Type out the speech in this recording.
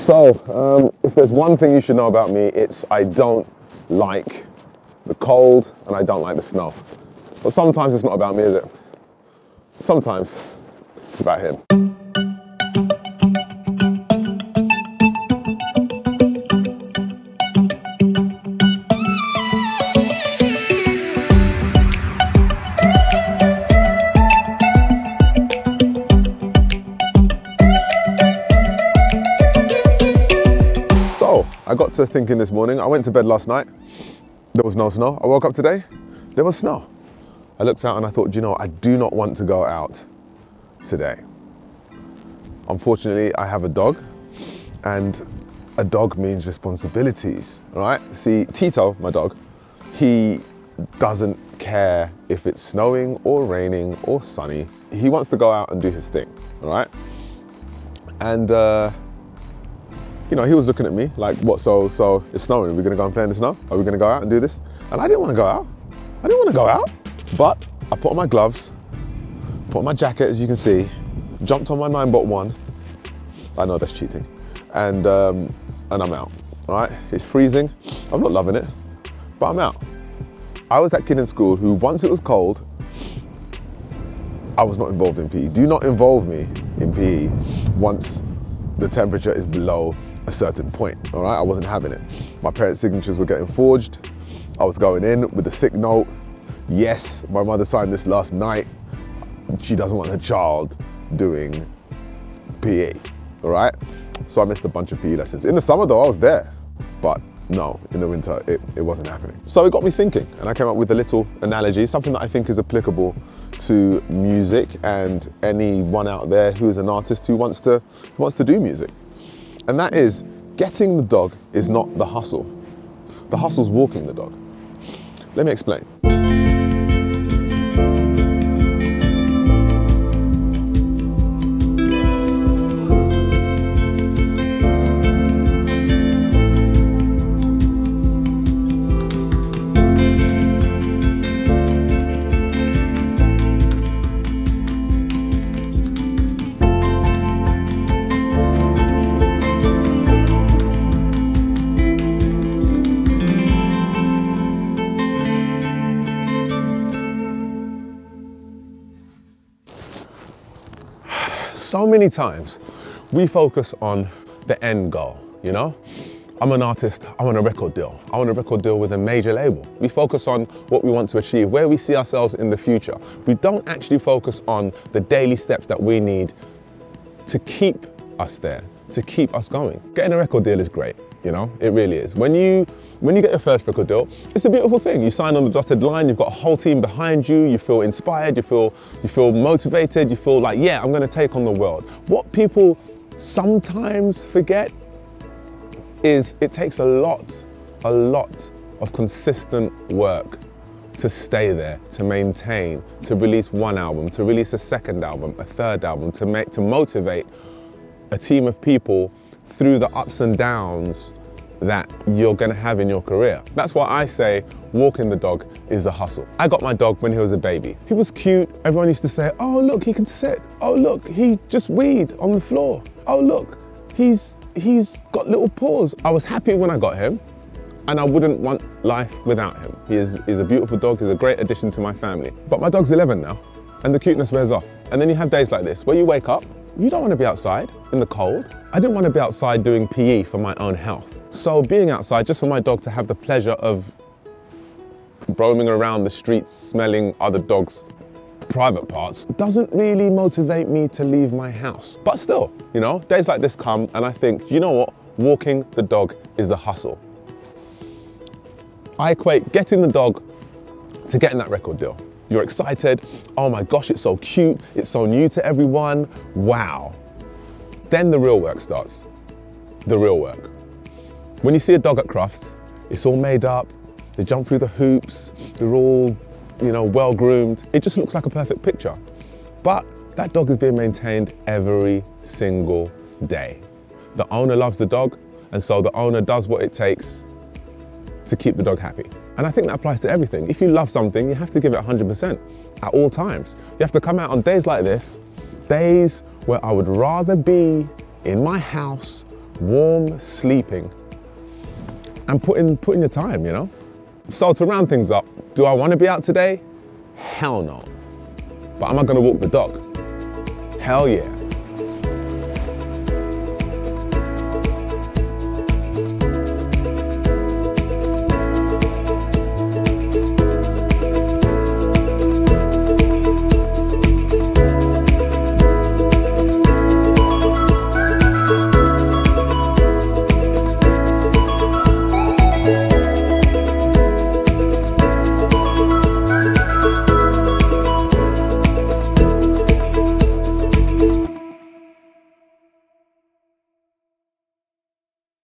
So, if there's one thing you should know about me, it's I don't like the cold and I don't like the snow. But sometimes it's not about me, is it? Sometimes it's about him. So, I got to thinking this morning. I went to bed last night. There was no snow. I woke up today. There was snow. I looked out and I thought, you know, I do not want to go out today. Unfortunately, I have a dog, and a dog means responsibilities, all right? See, Tito, my dog, he doesn't care if it's snowing or raining or sunny. He wants to go out and do his thing, all right? And, you know, he was looking at me like, what, so it's snowing, are we gonna go and play in the snow? Are we gonna go out and do this? And I didn't wanna go out. I didn't wanna go out, but I put on my gloves, put on my jacket, as you can see, jumped on my 9-bot-1. I know that's cheating. And I'm out, all right? It's freezing. I'm not loving it, but I'm out. I was that kid in school who, once it was cold, I was not involved in PE. Do not involve me in PE once the temperature is below a certain point, all right? I wasn't having it. My parents' signatures were getting forged. I was going in with a sick note. Yes, my mother signed this last night. She doesn't want her child doing PE, all right? So I missed a bunch of PE lessons. In the summer though, I was there, but no, in the winter, it wasn't happening. So it got me thinking, and I came up with a little analogy, something that I think is applicable to music and anyone out there who is an artist who wants to do music. And that is, getting the dog is not the hustle. The hustle's walking the dog. Let me explain. So many times we focus on the end goal, you know? I'm an artist, I want a record deal. I want a record deal with a major label. We focus on what we want to achieve, where we see ourselves in the future. We don't actually focus on the daily steps that we need to keep us there, to keep us going. Getting a record deal is great, you know? It really is. When you get your first record deal, it's a beautiful thing. You sign on the dotted line, you've got a whole team behind you, you feel inspired, you feel motivated, you feel like, yeah, I'm gonna take on the world. What people sometimes forget is it takes a lot of consistent work to stay there, to maintain, to release one album, to release a second album, a third album, to motivate a team of people through the ups and downs that you're gonna have in your career. That's why I say walking the dog is the hustle. I got my dog when he was a baby. He was cute. Everyone used to say, oh look, he can sit. Oh look, he just weed on the floor. Oh look, he's got little paws. I was happy when I got him, and I wouldn't want life without him. He's a beautiful dog, he's a great addition to my family. But my dog's 11 now, and the cuteness wears off. And then you have days like this, where you wake up, you don't want to be outside in the cold. I didn't want to be outside doing PE for my own health. So being outside, just for my dog to have the pleasure of roaming around the streets, smelling other dogs' private parts, doesn't really motivate me to leave my house. But still, you know, days like this come and I think, you know what? Walking the dog is the hustle. I equate getting the dog to getting that record deal. You're excited, oh my gosh, it's so cute, it's so new to everyone, wow. Then the real work starts, the real work. When you see a dog at Crufts, it's all made up, they jump through the hoops, they're all, you know, well groomed. It just looks like a perfect picture. But that dog is being maintained every single day. The owner loves the dog, and so the owner does what it takes to keep the dog happy. And I think that applies to everything. If you love something, you have to give it 100% at all times. You have to come out on days like this, days where I would rather be in my house warm, sleeping, and putting your time, you know? So to round things up, do I want to be out today? Hell no. But am I going to walk the dog? Hell yeah.